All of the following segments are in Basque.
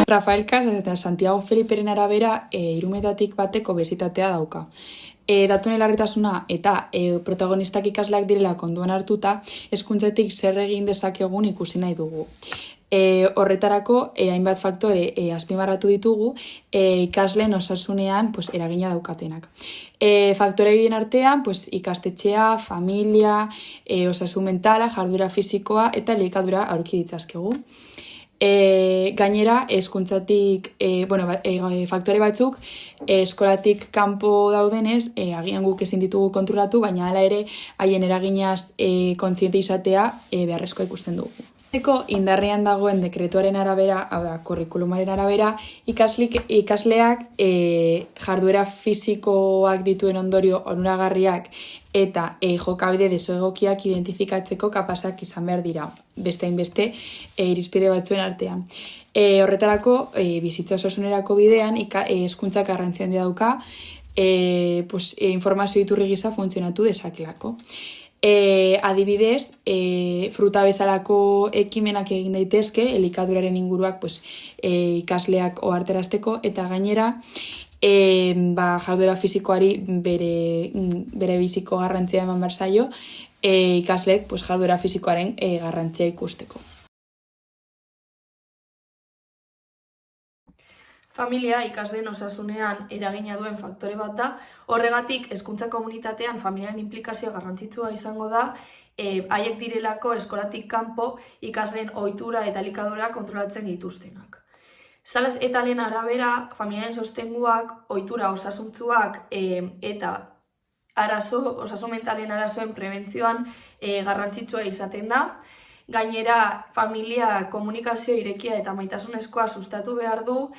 Rafael Casas eta Santiago Feliperen arabera, hirumetatik batek obesitatea dauka. Datuen larritasuna eta protagonistak ikasleak direla konduan hartuta, hezkuntzatik zer egin dezakegun ikusi nahi dugu. Horretarako, hainbat faktore azpimarratu ditugu, ikasleen osasunean eragina daukatenak. Faktore horien artean, ikastetxea, familia, osasun mentala, jarduera fisikoa eta elikadura aurki ditzazkegu. Gainera, hezkuntzatik, faktore batzuk, eskolatik kanpo daudenez, agian guk ezin ditugu kontrolatu, baina hala ere, haien eraginaz kontziente izatea beharrezkoa ikusten dugu. Indarrean dagoen dekretuaren arabera, hau da, kurrikulumaren arabera, ikasleak jarduera fisikoak dituen ondorio onuragarriak eta jokabide desegokiak identifikatzeko kapazak izan behar dira, beste irizpide batzuen artean. Horretarako, bizitza osasunerako bidean, hezkuntzak garrantzia handia dauka, informazio iturri gisa funtzionatu dezakelako. Adibidez, fruta bezalako ekimenak egin daitezke, elikaduraren inguruak ikasleak ohartarazteko, eta gainera, jarduera fisikoari bere biziko garrantzia eman behar zaio, ikasleek jarduera fisikoaren garrantzia ikusteko. Familia ikasleen osasunean eragina duen faktore bat da, horregatik hezkuntza komunitatean familiaren inplikazioa garrantzitsua izango da, haiek direlako eskolatik kanpo ikasleen ohitura eta elikadura kontrolatzen dituztenak. Sales eta Lehen arabera, familiaren sostenguak, ohitura osasuntsuak eta osasun mentalen arazoen prebentzioan garrantzitsua izaten da. Gainera, familia komunikazio irekia eta maitasunezkoa sustatu behar du,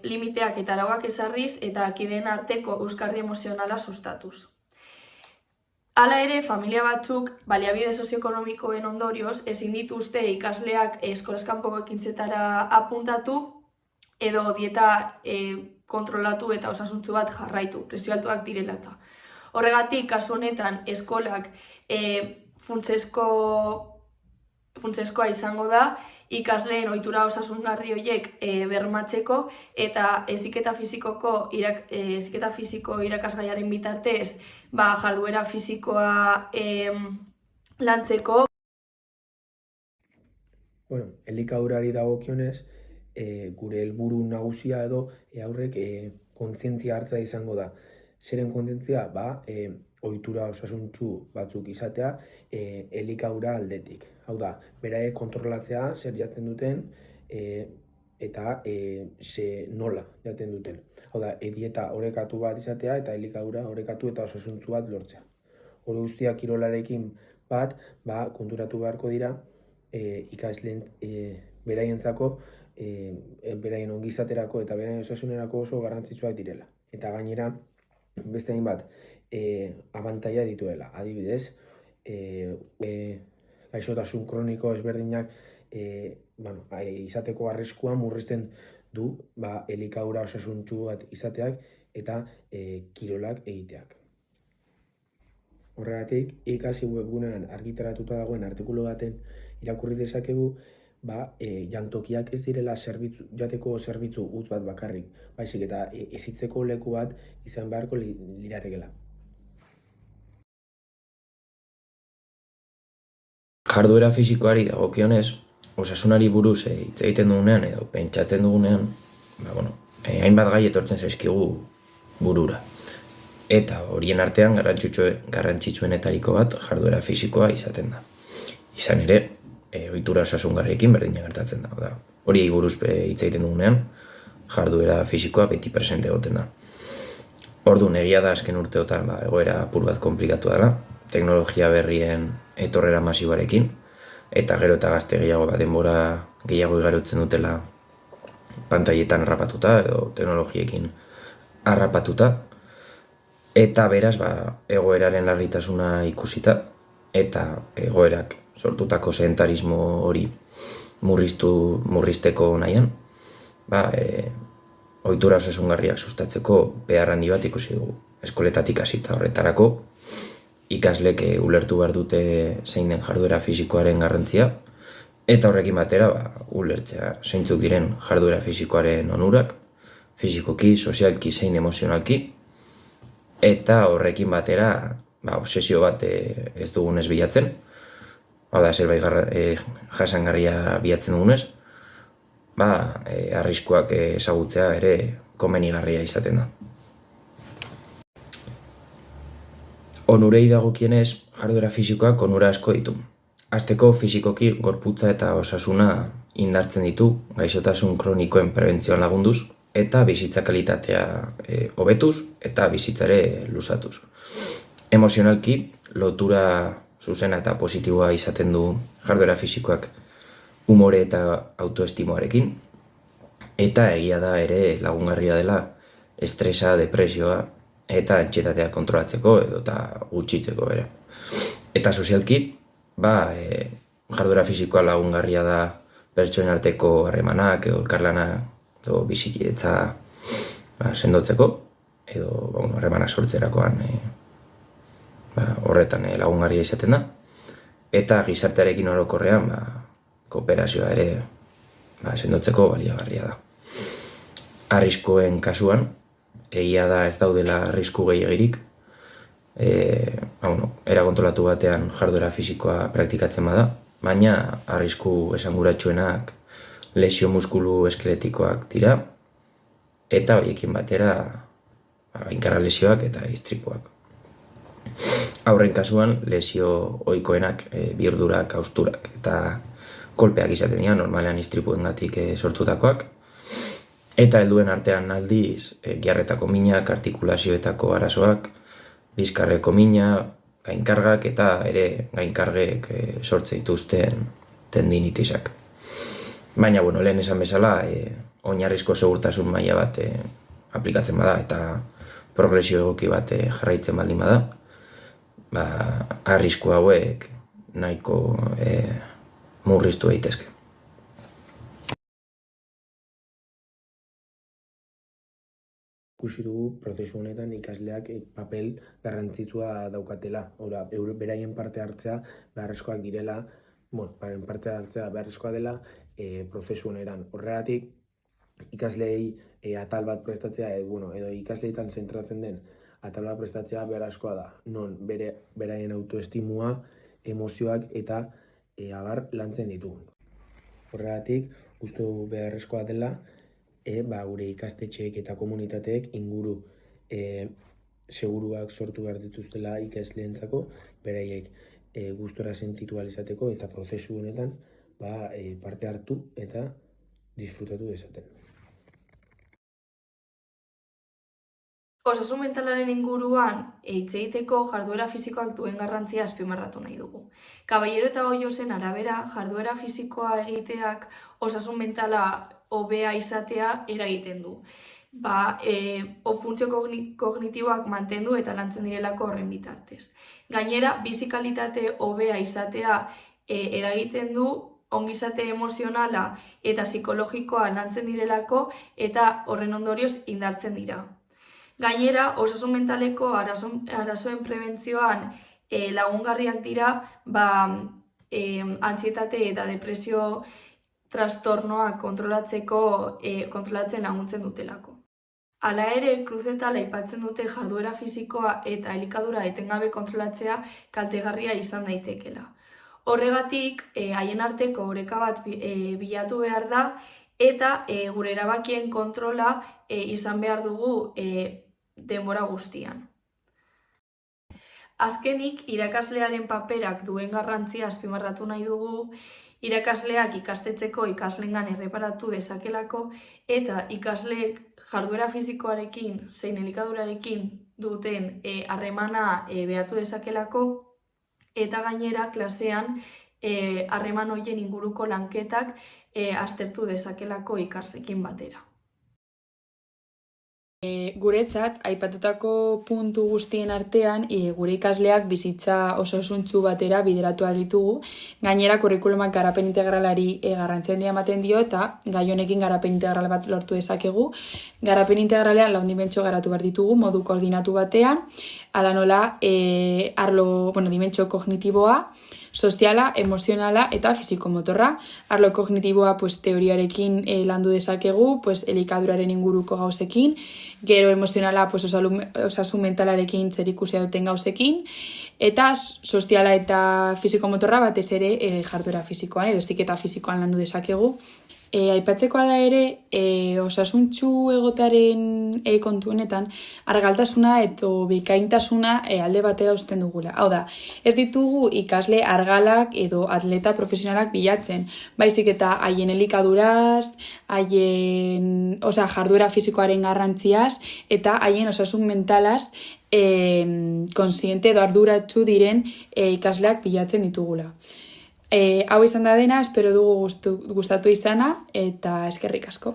limiteak eta arauak ezarriz eta kideen arteko euskarri emozionala sustatuz. Hala ere, familia batzuk baliabide sozioekonomikoen ondorioz ezin dituzte ikasleak eskolaz kanpoko ekintzetara apuntatu edo dieta kontrolatu eta osasuntsu bat jarraitu, presio altuak direla eta. Horregatik, kasu honetan, eskolak funtsezkoa izango da, ikasleen ohitura osasungarri horiek bermatzeko eta heziketa fisiko irakasgaiaren bitartez jarduera fisikoa lantzeko. Elikadurari dagokionez, gure helburu nagusia edo haurrek kontzientzia hartzea izango da. Zeren kontzientzia? Ohitura osasuntsu batzuk izatea elikadura aldetik. Hau da, beraek kontrolatzea zer jaten duten eta nola jaten duten. Hau da, dieta orekatu bat izatea eta elikadura orekatu eta osasuntsu bat lortzea. Hori guztiak kirolarekin bat, konturatu beharko dira ikasleen beraientzako, beraien ongizaterako eta beraien osasunerako oso garrantzitsuak direla. Eta gainera, beste hainbat abantaila dituela. Adibidez, gaixotasun kroniko ezberdinak izateko arriskua murrizten du elikadura osasuntsu bat izateak eta kirolak egiteak. Horregatik, ikasi webgunean argitaratuta dagoen artikulu baten irakurri dezakegu, jantokiak ez direla jateko zerbitzu huts bat bakarrik, baizik eta hezitzeko leku bat izan beharko liratekeela. Jarduera fisikoari dagokionez, osasunari buruz hitz egiten dugunean edo pentsatzen dugunean, hainbat gai etortzen zaizkigu burura. Eta horien artean garrantzitsuenetariko bat jarduera fisikoa izaten da. Izan ere, ohitura osasungarriekin berdina gertatzen da. Horiei buruz hitz egiten dugunean, jarduera fisikoa beti presente egoten da. Orduan, egia da azken urteotan egoera apur bat konplikatu dela, teknologia berrien etorrera masibarekin, eta gero eta gazte gehiago denbora gehiago igarotzen dutela pantailetan harrapatuta edo teknologiekin harrapatuta, eta beraz egoeraren larritasuna ikusita eta egoerak sortutako sedentarismo hori murrizteko nahian, ohitura osasungarriak sustatzeko behar handi bat ikusi dugu. Eskoletatik hasita horretarako, ikaslek ulertu behar dute zein den jarduera fisikoaren garrantzia, Eta horrekin batera, ulertzea zeintzuk diren jarduera fisikoaren onurak, fisikoki, sozialki, zein emozionalki, eta horrekin batera, obsesio bat ez dugunez bilatzen, hau da, zerbait jasangarria bilatzen dugunez, arriskuak ezagutzea ere komenigarria izaten da. Onurei dagokienez, jarduera fisikoak onura asko ditu. Hasteko fisikoki gorputza eta osasuna indartzen ditu, gaixotasun kronikoen prebentzioan lagunduz, eta bizitza kalitatea hobetuz eta bizitzare luzatuz. Emozionalki, lotura zuzena eta positiboa izaten du jarduera fisikoak umore eta autoestimoarekin, eta egia da ere lagungarria dela estresa, depresioa eta antsietatea kontrolatzeko edo eta gutxitzeko ere. Eta sozialki, jarduera fisikoa lagungarria da pertsonen arteko harremanak edo elkarlana edo bizikidetza sendotzeko edo harremanak sortzerakoan horretan lagungarria izaten da. Eta gizartearekin orokorrean kooperazioa ere sendotzeko baliagarria da. Arriskuen kasuan, egia da ez daudela arrisku gehiegirik, era kontrolatu batean jarduera fisikoa praktikatzen bada, baina arrisku esanguratsuenak lesio muskulu eskeletikoak dira, eta horiekin batera gainkarra lesioak eta istripuak. Haurren kasuan lesio ohikoenak bihurdurak, hausturak eta kolpeak izaten dira, normalean istripuengatik sortutakoak, eta helduen artean aldiz giarretako minak, artikulazioetako arazoak, bizkarreko mina, gainkargak eta ere gainkargek sortzen dituzten tendinitisak. Baina, lehen esan bezala, oinarrizko segurtasun maila bat aplikatzen bada eta progresio egoki bat jarraitzen baldin bada, arrisku hauek nahiko murriztu daitezke. Ikusi dugu prozesu honetan ikasleak papel garrantzitsua daukatela. Beraien parte hartzea beharrezkoak direla, parte hartzea beharrezkoa dela prozesu honetan. Horregatik, ikasleei atal bat prestatzea, edo ikasleetan zentratzen den atal bat prestatzea beharrezkoa da. Non beraien autoestimua, emozioak eta abar lantzen ditugu. Horregatik, uste dugu beharrezkoa dela, gure ikastetxeek eta komunitateek inguru seguruak sortu behar dituztela ikasleentzako, beraiek gustora sentitu ahal izateko eta prozesu honetan parte hartu eta disfrutatu dezaten. Osasun mentalaren inguruan hitz egiteko jarduera fisikoak duen garrantzia azpimarratu nahi dugu. Caballero eta Hoyosen arabera, jarduera fisikoa egiteak osasun mentala hobea izatea eragiten du. Funtzio kognitiboak mantendu eta lantzen direlako horren bitartez. Gainera, bizi kalitate hobea izatea eragiten du ongizate emozionala eta psikologikoa lantzen direlako eta horren ondorioz indartzen dira. Gainera, osasun mentaleko arazoen prebentzioan lagungarriak dira antsietate eta depresio trastornoak kontrolatzen laguntzen dutelako. Hala ere, Kruzetal aipatzen dute jarduera fisikoa eta elikadura etengabe kontrolatzea kaltegarria izan daitekeela. Horregatik, haien arteko oreka bat bilatu behar da eta gure erabakien kontrola izan behar dugu denbora guztian. Azkenik, irakaslearen paperak duen garrantzia azpimarratu nahi dugu, irakasleak ikastetxeko ikaslengan erreparatu dezakelako eta ikasleek jarduera fisikoarekin zein elikadurarekin duten harremana behatu dezakelako eta gainera klasean harreman horien inguruko lanketak aztertu dezakelako ikasleekin batera. Guretzat, aipatutako puntu guztien artean, gure ikasleak bizitza osasuntsu batera bideratu ditugu. Gainera, kurrikulumak garapen integralari garrantzia handia ematen dio eta gai honekin garapen integral bat lortu dezakegu. Garapen integralean 4 dimentsio garatu behar ditugu, modu koordinatu batean, hala nola, dimentsio kognitiboa, soziala, emozionala eta fisikomotorra. Arlo kognitiboa pues, teoriarekin landu dezakegu, pues, elikaduraren inguruko gauzekin, gero emozionala pues, osasun mentalarekin zerikusia duten gauzekin, eta soziala eta fisikomotorra batez ere jarduera fisikoan edo heziketa fisikoan landu dezakegu. Aipatzekoa da ere, osasuntsu egotaren kontuenetan, argaltasuna eta bikaintasuna alde batera uzten dugula. Hau da, ez ditugu ikasle argalak edo atleta profesionalak bilatzen, baizik eta haien elikaduraz, haien jarduera fisikoaren garrantziaz eta haien osasun mentalaz konsiente edo arduratsu diren ikasleak bilatzen ditugula. Hau izan da dena, espero dugu gustatu izana eta eskerrik asko.